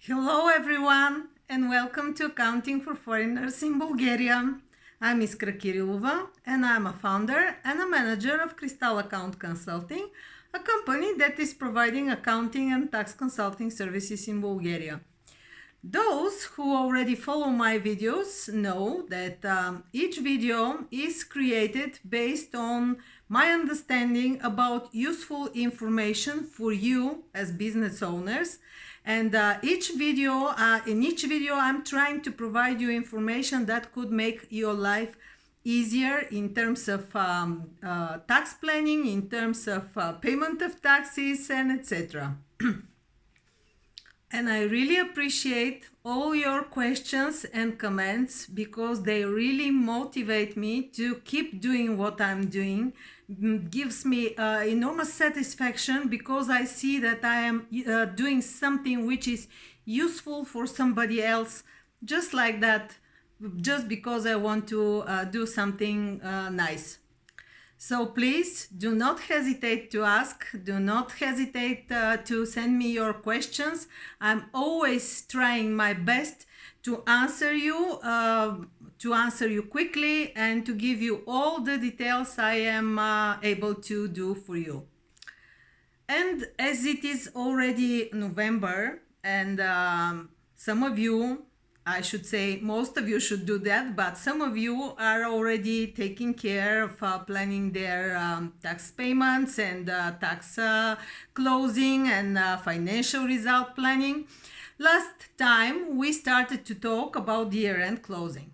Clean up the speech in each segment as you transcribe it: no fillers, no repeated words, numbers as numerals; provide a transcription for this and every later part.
Hello everyone and welcome to Accounting for Foreigners in Bulgaria. I'm Iskra Kirilova and I'm a founder and a manager of Crystal Account Consulting, a company that is providing accounting and tax consulting services in Bulgaria. Those who already follow my videos know that each video is created based on my understanding about useful information for you as business owners. And in each video, I'm trying to provide you information that could make your life easier in terms of tax planning, in terms of payment of taxes, and etc. And I really appreciate all your questions and comments because they really motivate me to keep doing what I'm doing. Gives me enormous satisfaction because I see that I am doing something which is useful for somebody else, just like that, just because I want to do something nice. So please do not hesitate to ask, do not hesitate to send me your questions. I'm always trying my best to answer you quickly and to give you all the details I am able to do for you. And as it is already November and some of you, I should say most of you should do that, but some of you are already taking care of planning their tax payments and tax closing and financial result planning. Last time we started to talk about the year-end closing.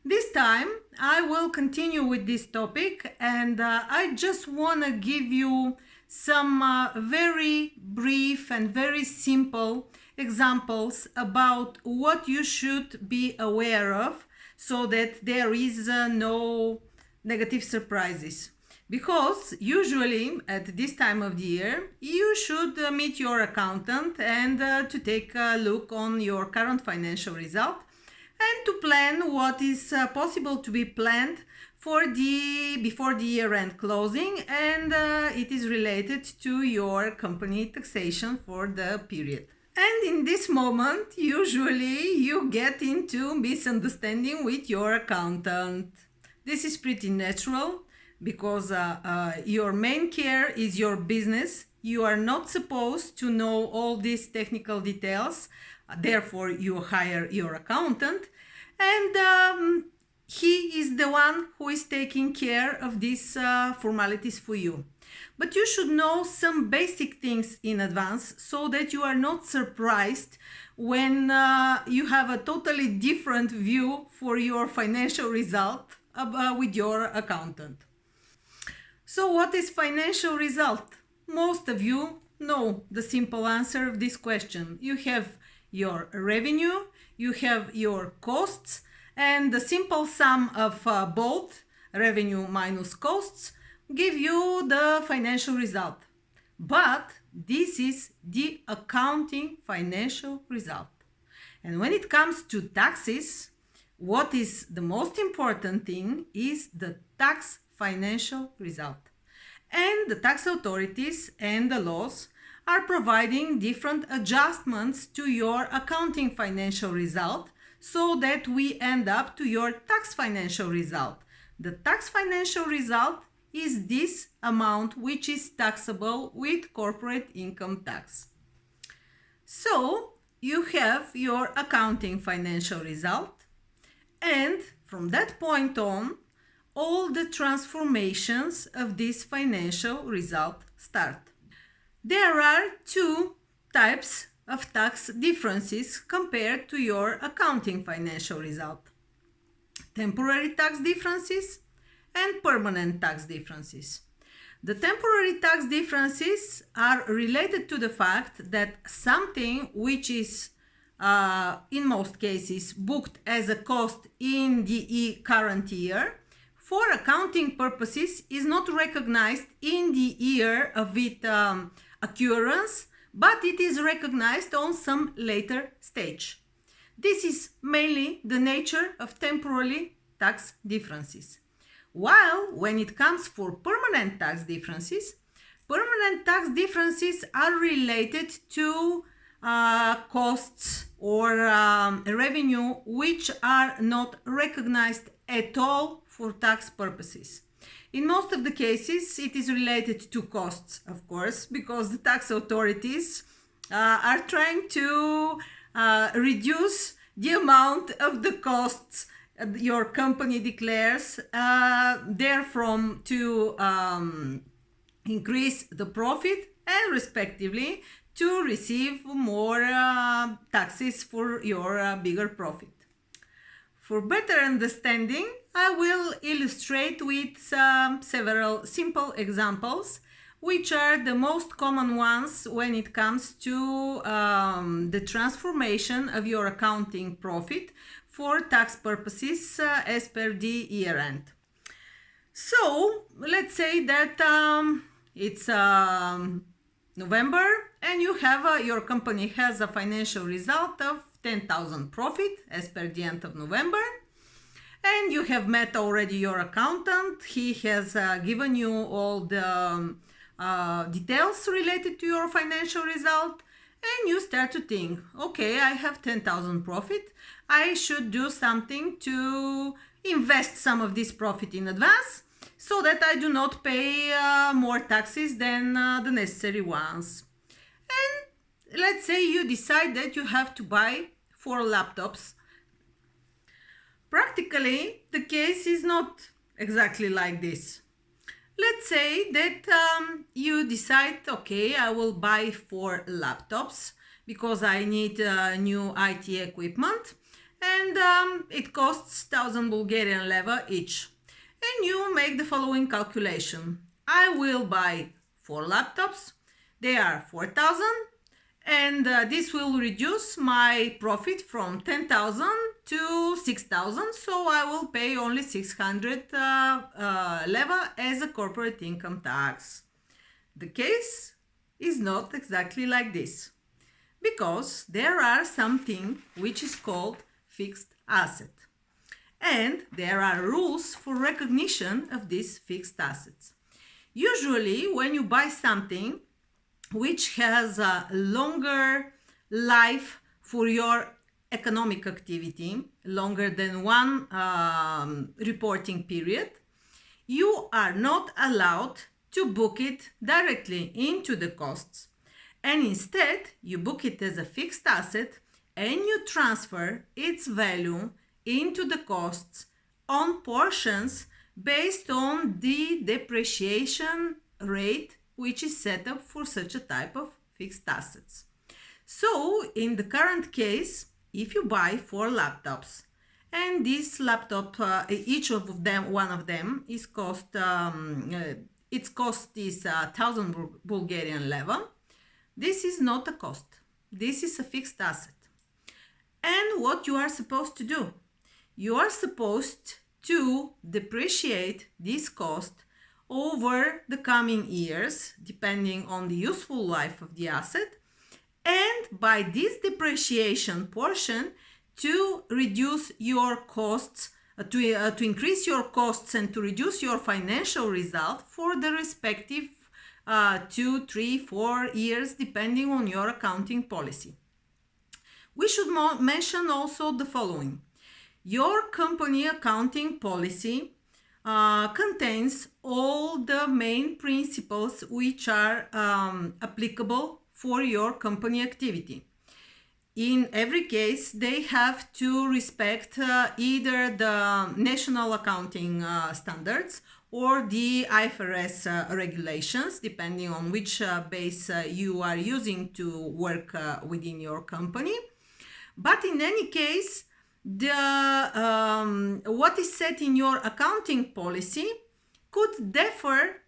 This time I will continue with this topic and I just want to give you some very brief and very simple examples about what you should be aware of so that there is no negative surprises. Because usually at this time of the year, you should meet your accountant and to take a look on your current financial result and to plan what is possible to be planned for before the year-end closing, and it is related to your company taxation for the period. And in this moment, usually you get into misunderstanding with your accountant. This is pretty natural because your main care is your business. You are not supposed to know all these technical details. Therefore, you hire your accountant and he is the one who is taking care of these formalities for you. But you should know some basic things in advance so that you are not surprised when you have a totally different view for your financial result with your accountant. So what is financial result? Most of you know the simple answer of this question. You have your revenue, you have your costs, and the simple sum of both, revenue minus costs, give you the financial result. But this is the accounting financial result. And when it comes to taxes, what is the most important thing is the tax financial result. And the tax authorities and the laws are providing different adjustments to your accounting financial result so that we end up to your tax financial result. The tax financial result is this amount which is taxable with corporate income tax. So you have your accounting financial result, and from that point on, all the transformations of this financial result start. There are two types of tax differences compared to your accounting financial result: temporary tax differences and permanent tax differences. The temporary tax differences are related to the fact that something which is in most cases booked as a cost in the current year, for accounting purposes is not recognized in the year of its occurrence, but it is recognized on some later stage. This is mainly the nature of temporary tax differences. While when it comes for permanent tax differences are related to costs or revenue which are not recognized at all for tax purposes. In most of the cases, it is related to costs, of course, because the tax authorities are trying to reduce the amount of the costs your company declares, therefrom to increase the profit and respectively to receive more taxes for your bigger profit. For better understanding, I will illustrate with several simple examples, which are the most common ones when it comes to the transformation of your accounting profit for tax purposes as per the year end. So let's say that it's November and you have your company has a financial result of 10,000 profit as per the end of November, and you have met already your accountant. He has given you all the details related to your financial result, and you start to think, okay, I have 10,000 profit. I should do something to invest some of this profit in advance so that I do not pay more taxes than the necessary ones. And let's say you decide that you have to buy 4 laptops. Practically, the case is not exactly like this. Let's say that you decide, okay, I will buy 4 laptops because I need new IT equipment, and it costs 1,000 Bulgarian leva each. And you make the following calculation. I will buy 4 laptops, they are 4,000, and this will reduce my profit from 10,000 to 6,000, so I will pay only 600 leva as a corporate income tax. The case is not exactly like this, because there are something which is called fixed asset, and there are rules for recognition of these fixed assets. Usually when you buy something which has a longer life for your economic activity, longer than one reporting period, you are not allowed to book it directly into the costs, and instead you book it as a fixed asset and you transfer its value into the costs on portions based on the depreciation rate which is set up for such a type of fixed assets. So in the current case, if you buy 4 laptops and this laptop, each of them, one of them is cost, its cost is 1,000 Bulgarian leva, this is not a cost, this is a fixed asset. And what you are supposed to do? You are supposed to depreciate this cost over the coming years, depending on the useful life of the asset, and by this depreciation portion to reduce your costs, to increase your costs and to reduce your financial result for the respective 2, 3, 4 years, depending on your accounting policy. We should mention also the following. Your company accounting policy contains all the main principles which are applicable for your company activity. In every case, they have to respect either the national accounting standards or the IFRS regulations, depending on which base you are using to work within your company. But in any case, what is set in your accounting policy could differ,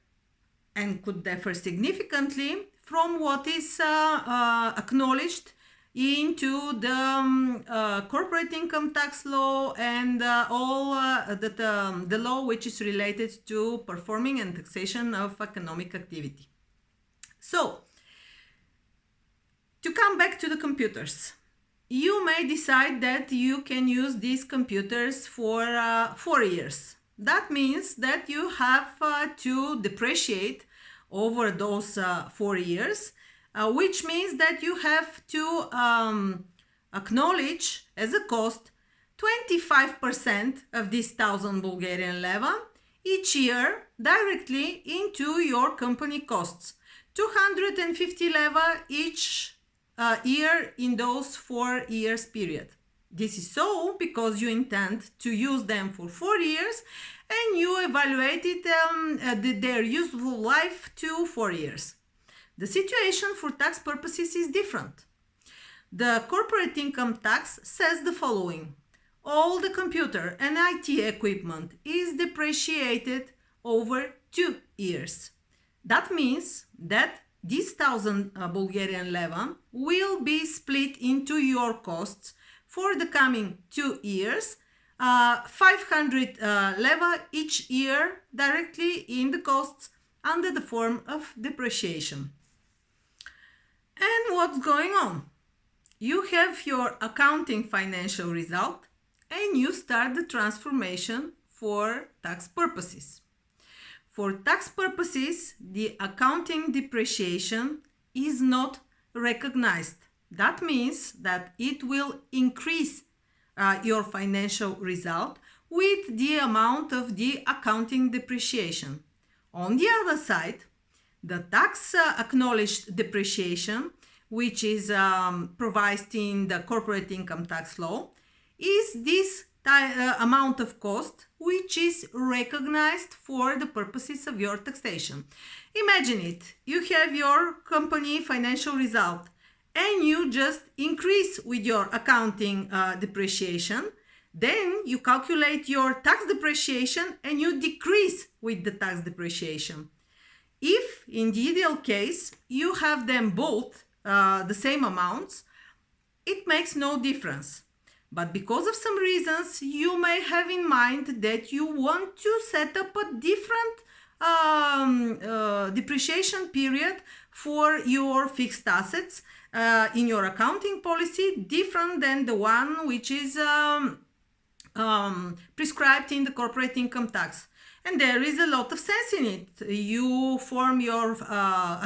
and could differ significantly from what is acknowledged into the corporate income tax law and all the law which is related to performing and taxation of economic activity. So, to come back to the computers, you may decide that you can use these computers for 4 years. That means that you have to depreciate over those 4 years, which means that you have to acknowledge as a cost 25% of this 1,000 Bulgarian leva each year directly into your company costs. 250 leva each year in those 4 years period. This is so because you intend to use them for 4 years and you evaluated their useful life to 4 years. The situation for tax purposes is different. The corporate income tax says the following: all the computer and IT equipment is depreciated over 2 years. That means that this 1,000 Bulgarian leva will be split into your costs for the coming 2 years, 500 leva each year directly in the costs under the form of depreciation. And what's going on? You have your accounting financial result and you start the transformation for tax purposes. For tax purposes, the accounting depreciation is not recognized. That means that it will increase your financial result with the amount of the accounting depreciation. On the other side, the tax acknowledged depreciation, which is provided in the corporate income tax law, is this amount of cost which is recognized for the purposes of your taxation. Imagine it, you have your company financial result and you just increase with your accounting depreciation, then you calculate your tax depreciation and you decrease with the tax depreciation. If in the ideal case you have them both the same amounts, it makes no difference. But because of some reasons, you may have in mind that you want to set up a different depreciation period for your fixed assets in your accounting policy, different than the one which is prescribed in the corporate income tax. And there is a lot of sense in it. You form your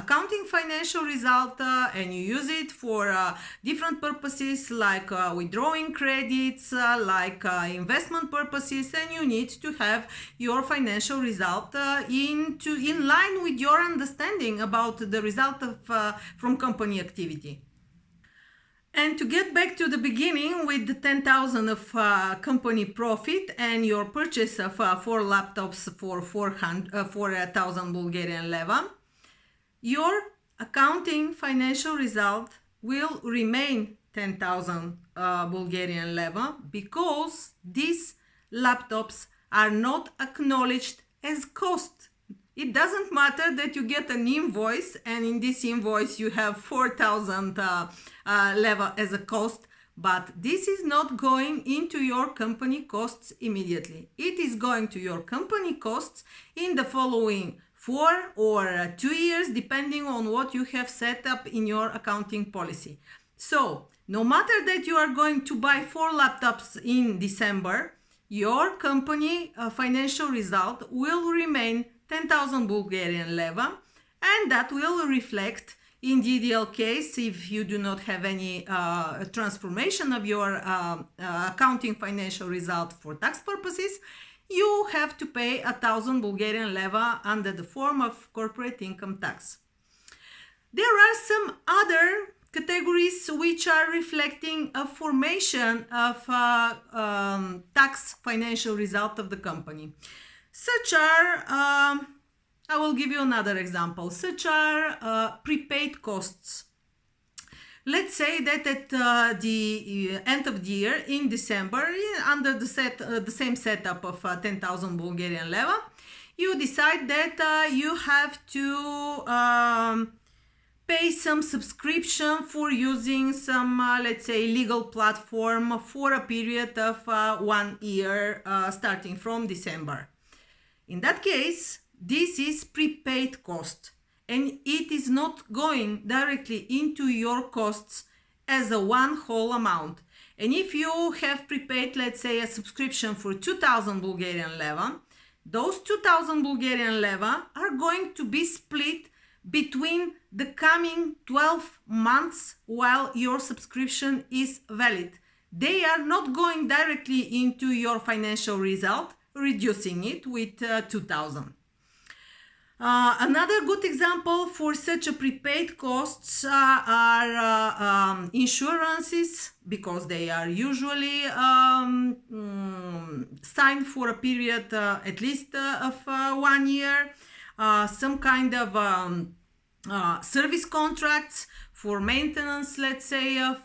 accounting financial result and you use it for different purposes like withdrawing credits, like investment purposes, and you need to have your financial result in line with your understanding about the result of from company activity. And to get back to the beginning with the 10,000 of company profit and your purchase of 4 laptops for 4,000 Bulgarian leva, your accounting financial result will remain 10,000 Bulgarian leva because these laptops are not acknowledged as cost. It doesn't matter that you get an invoice and in this invoice you have 4,000 leva as a cost, but this is not going into your company costs immediately. It is going to your company costs in the following 4 or 2 years, depending on what you have set up in your accounting policy. So, no matter that you are going to buy 4 laptops in December, your company financial result will remain 10,000 Bulgarian leva, and that will reflect in the ideal case, if you do not have any transformation of your accounting financial result for tax purposes, you have to pay 1,000 Bulgarian leva under the form of corporate income tax. There are some other categories which are reflecting a formation of tax financial result of the company. Such are, I will give you another example, such are prepaid costs. Let's say that at the end of the year, in December, under the same setup of 10,000 Bulgarian leva, you decide that you have to pay some subscription for using some, let's say, legal platform for a period of 1 year starting from December. In that case, this is prepaid cost and it is not going directly into your costs as a one whole amount. And if you have prepaid, let's say, a subscription for 2,000 Bulgarian leva, those 2,000 Bulgarian leva are going to be split between the coming 12 months while your subscription is valid. They are not going directly into your financial result, reducing it with 2,000. Another good example for such a prepaid costs are insurances, because they are usually signed for a period at least of 1 year. Some kind of service contracts for maintenance, let's say, of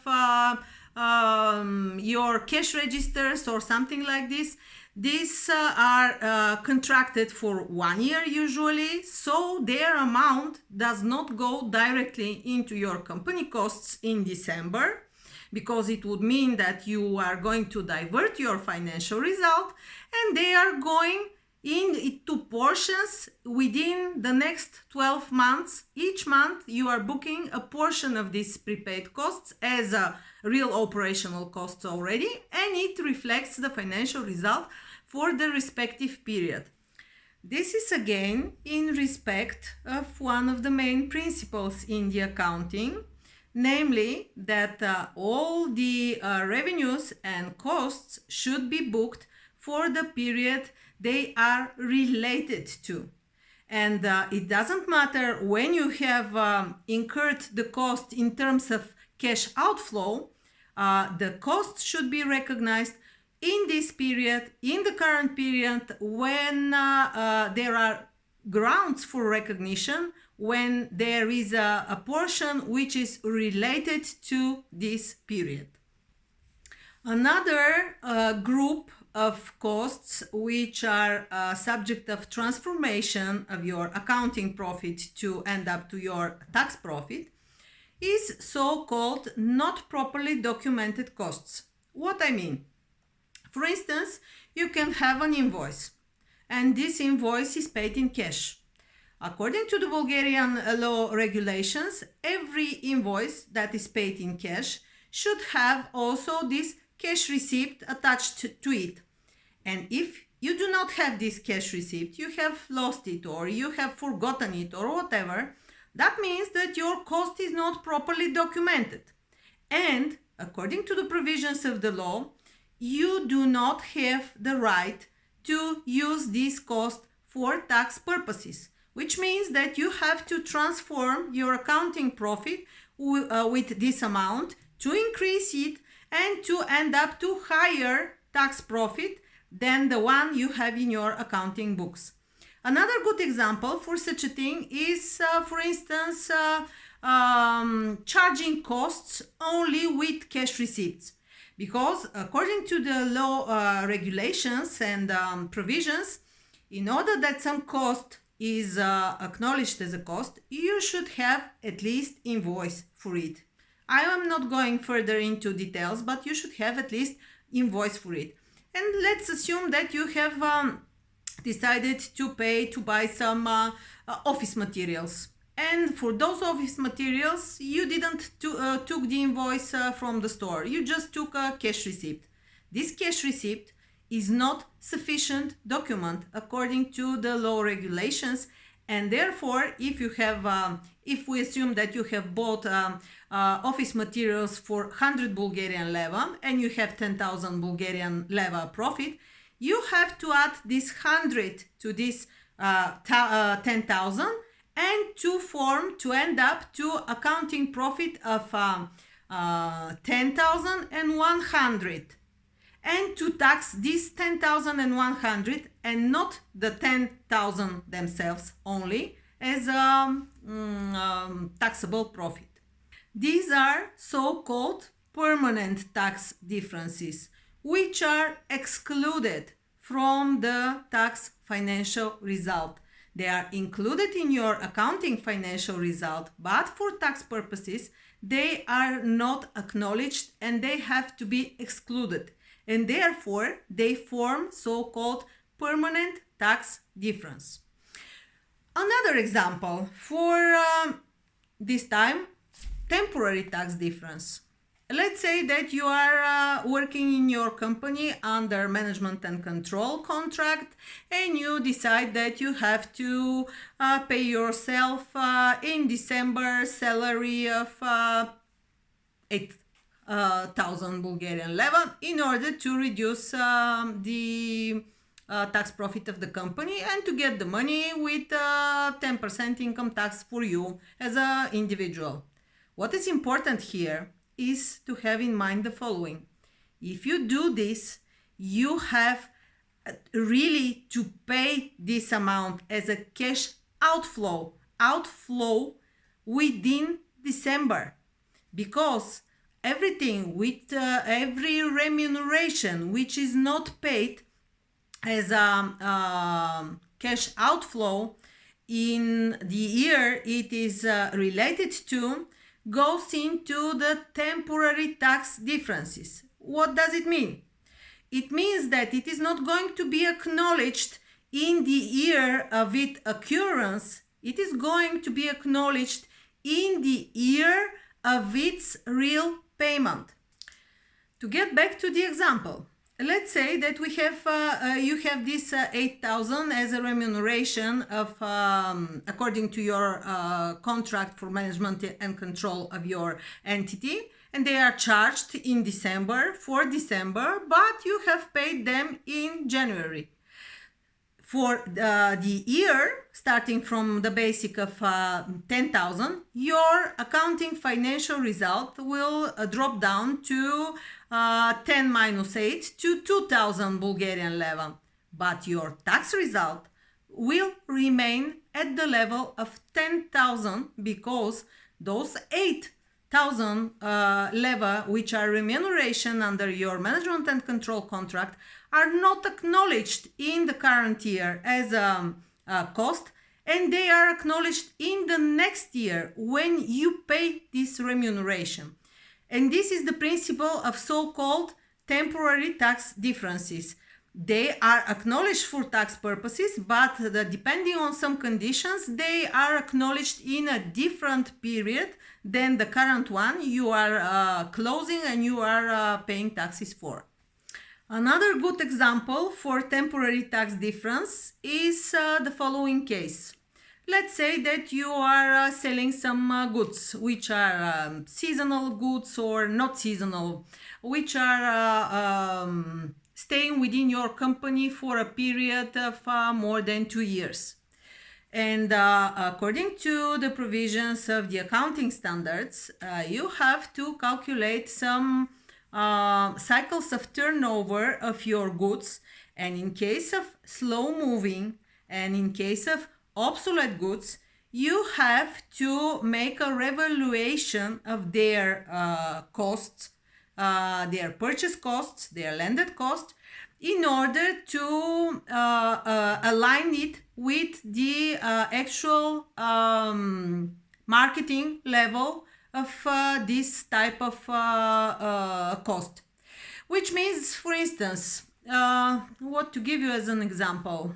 your cash registers or something like this. These are contracted for 1 year usually, so their amount does not go directly into your company costs in December, because it would mean that you are going to divert your financial result, and they are going into portions within the next 12 months. Each month you are booking a portion of these prepaid costs as a real operational costs already, and it reflects the financial result for the respective period. This is again in respect of one of the main principles in the accounting, namely that all the revenues and costs should be booked for the period they are related to. And it doesn't matter when you have incurred the cost in terms of cash outflow, the cost should be recognized in this period, in the current period, when there are grounds for recognition, when there is a portion which is related to this period. Another group of costs which are subject of transformation of your accounting profit to end up to your tax profit is so-called not properly documented costs. What I mean? For instance, you can have an invoice, and this invoice is paid in cash. According to the Bulgarian law regulations, every invoice that is paid in cash should have also this cash receipt attached to it. And if you do not have this cash receipt, you have lost it or you have forgotten it or whatever, that means that your cost is not properly documented. And according to the provisions of the law, you do not have the right to use this cost for tax purposes, which means that you have to transform your accounting profit with this amount to increase it and to end up to higher tax profit than the one you have in your accounting books. Another good example for such a thing is, for instance, charging costs only with cash receipts. Because according to the law regulations and provisions, in order that some cost is acknowledged as a cost, you should have at least invoice for it. I am not going further into details, but you should have at least invoice for it. And let's assume that you have decided to buy some office materials. And for those office materials, you didn't took the invoice from the store. You just took a cash receipt. This cash receipt is not sufficient document according to the law regulations, and therefore, if we assume that you have bought office materials for 100 Bulgarian leva and you have 10,000 Bulgarian leva profit, you have to add this 100 to this 10,000 and to end up to accounting profit of 10,100, and to tax this 10,100 and not the 10,000 themselves only as taxable profit. These are so-called permanent tax differences, which are excluded from the tax financial result. They are included in your accounting financial result, but for tax purposes, they are not acknowledged and they have to be excluded. And therefore, they form so-called permanent tax difference. Another example for this time, temporary tax difference. let's say that you are working in your company under management and control contract, and you decide that you have to pay yourself in December salary of 8,000 Bulgarian leva in order to reduce the tax profit of the company and to get the money with 10% income tax for you as an individual. What is important here is to have in mind the following. If you do this, you have really to pay this amount as a cash outflow within December, because everything with every remuneration which is not paid as a cash outflow in the year it is related to goes into the temporary tax differences. What does it mean? It means that it is not going to be acknowledged in the year of its occurrence. It is going to be acknowledged in the year of its real payment. To get back to the example, let's say that we have you have this 8,000 as a remuneration of according to your contract for management and control of your entity, and they are charged in December for December, but you have paid them in January. For the year, starting from the basic of 10,000, your accounting financial result will drop down to 10 minus 8 to 2,000 Bulgarian leva. But your tax result will remain at the level of 10,000 because those 8,000 leva, which are remuneration under your management and control contract, are not acknowledged in the current year as a cost, and they are acknowledged in the next year when you pay this remuneration. And this is the principle of so-called temporary tax differences. They are acknowledged for tax purposes, but depending on some conditions, they are acknowledged in a different period than the current one you are closing and you are paying taxes for. Another good example for temporary tax difference is the following case. Let's say that you are selling some goods which are seasonal goods or not seasonal, which are staying within your company for a period of more than 2 years. And according to the provisions of the accounting standards, you have to calculate some cycles of turnover of your goods, and in case of slow moving and in case of obsolete goods, you have to make a revaluation of their costs, their purchase costs, their landed cost, in order to align it with the actual marketing level of this type of cost. Which means, for instance, what to give you as an example,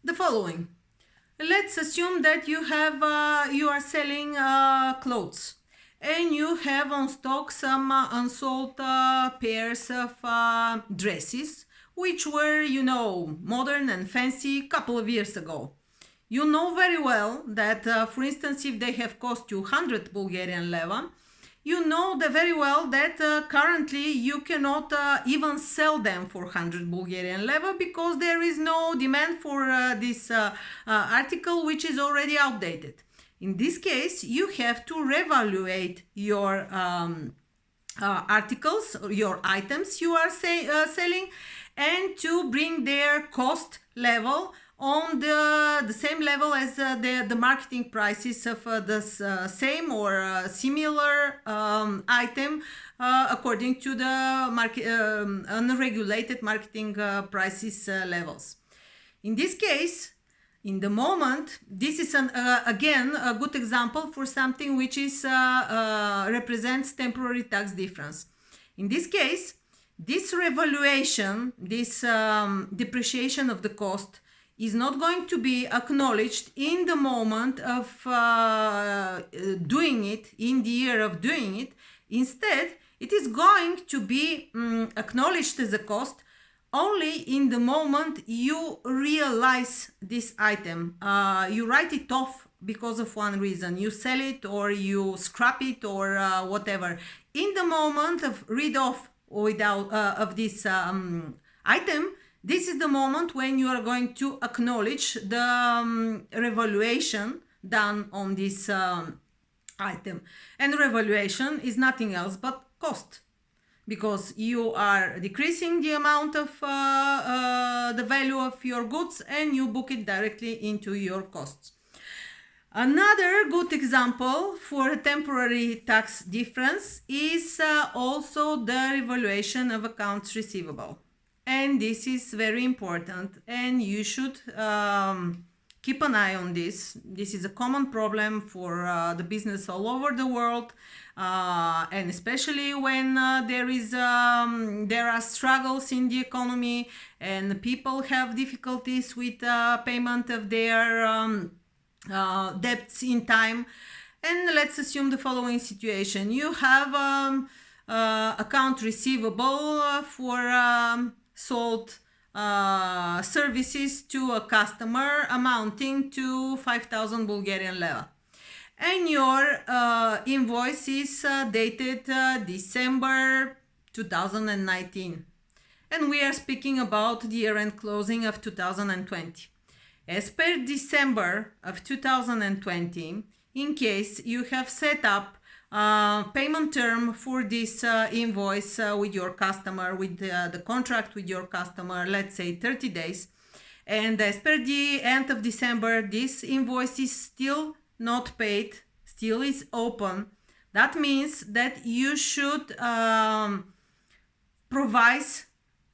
the following. Let's assume that you are selling clothes and you have on stock some unsold pairs of dresses which were, modern and fancy a couple of years ago. You know very well that, for instance, if they have cost you 100 Bulgarian leva, you know very well that currently you cannot even sell them for 100 Bulgarian leva because there is no demand for this article, which is already outdated. In this case, you have to revaluate your articles, your items you are selling, and to bring their cost level on the same level as the marketing prices of the same or similar item according to the unregulated marketing prices levels. In this case, in the moment, this is again a good example for something which is represents temporary tax difference. In this case, this revaluation, this depreciation of the cost is not going to be acknowledged in the moment of doing it, in the year of doing it. Instead, It is going to be acknowledged as a cost only in the moment you realize this item. You write it off because of one reason. You sell it or you scrap it or whatever. In the moment of read off without of this item, this is the moment when you are going to acknowledge the revaluation done on this item. And revaluation is nothing else but cost, because you are decreasing the amount of the value of your goods and you book it directly into your costs. Another good example for a temporary tax difference is also the revaluation of accounts receivable. And this is very important, and you should keep an eye on this. This is a common problem for the business all over the world, and especially when there are struggles in the economy and people have difficulties with payment of their debts in time. And let's assume the following situation: you have account receivable for sold services to a customer amounting to 5,000 Bulgarian leva, and your invoice is dated December 2019, and we are speaking about the year-end closing of 2020. As per December of 2020, in case you have set up payment term for this invoice with your customer, with the contract with your customer, let's say 30 days, and as per the end of December this invoice is still not paid, still is open, that means that you should provide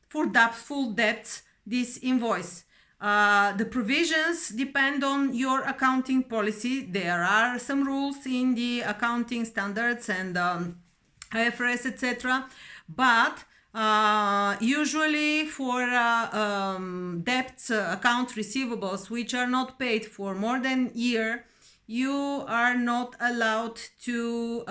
for doubtful debts this invoice. The provisions depend on your accounting policy. There are some rules in the accounting standards and IFRS, etc. But usually for debts, account receivables which are not paid for more than a year, you are not allowed to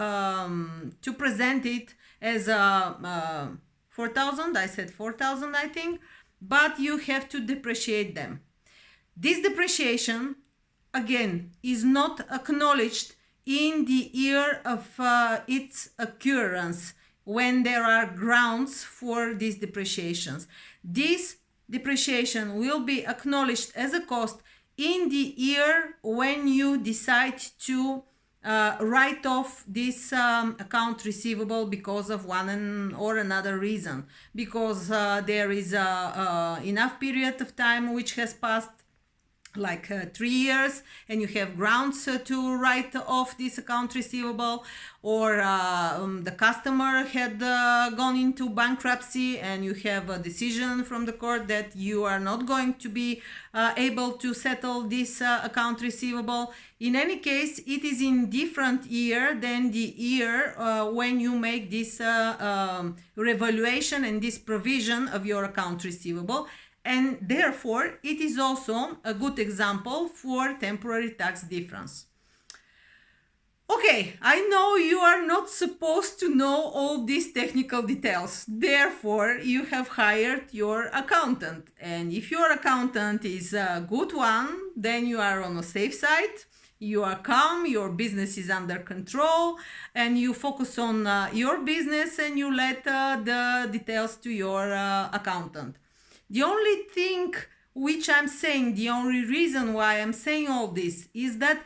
present it as 4,000. I said 4,000, I think. But you have to depreciate them. This depreciation, again, is not acknowledged in the year of its occurrence, when there are grounds for these depreciations. This depreciation will be acknowledged as a cost in the year when you decide to write off this account receivable because of one or another reason, because there is enough period of time which has passed, like 3 years, and you have grounds to write off this account receivable, or the customer had gone into bankruptcy and you have a decision from the court that you are not going to be able to settle this account receivable. In any case, it is in different year than the year when you make this revaluation and this provision of your account receivable. And therefore, it is also a good example for temporary tax difference. Okay, I know you are not supposed to know all these technical details. Therefore, you have hired your accountant. And if your accountant is a good one, then you are on a safe side. You are calm, your business is under control, and you focus on your business and you let the details to your accountant. The only thing which I'm saying, the only reason why I'm saying all this is that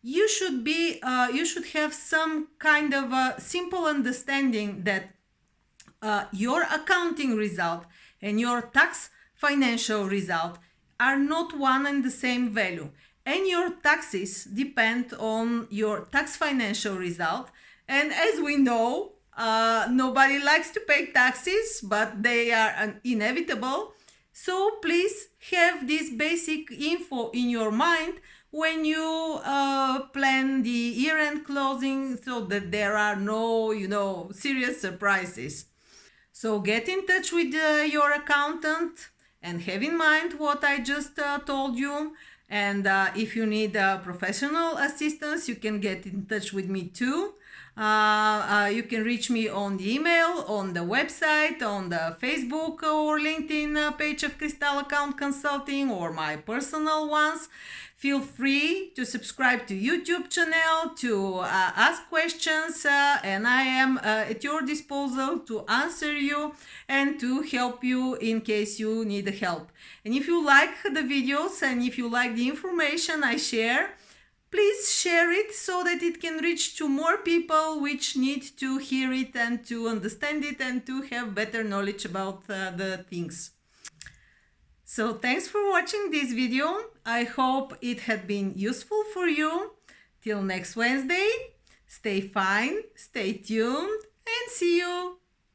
you should have some kind of a simple understanding that your accounting result and your tax financial result are not one and the same value. And your taxes depend on your tax financial result. And as we know, nobody likes to pay taxes, but they are inevitable. So please have this basic info in your mind when you plan the year-end closing, so that there are no, serious surprises. So get in touch with your accountant and have in mind what I just told you. And if you need professional assistance, you can get in touch with me too. You can reach me on the email, on the website, on the Facebook or LinkedIn page of Crystal Account Consulting, or my personal ones. Feel free to subscribe to YouTube channel, to ask questions, and I am at your disposal to answer you and to help you in case you need help. And if you like the videos and if you like the information I share, please share it so that it can reach to more people which need to hear it and to understand it and to have better knowledge about the things. So thanks for watching this video. I hope it had been useful for you. Till next Wednesday, stay fine, stay tuned, and see you.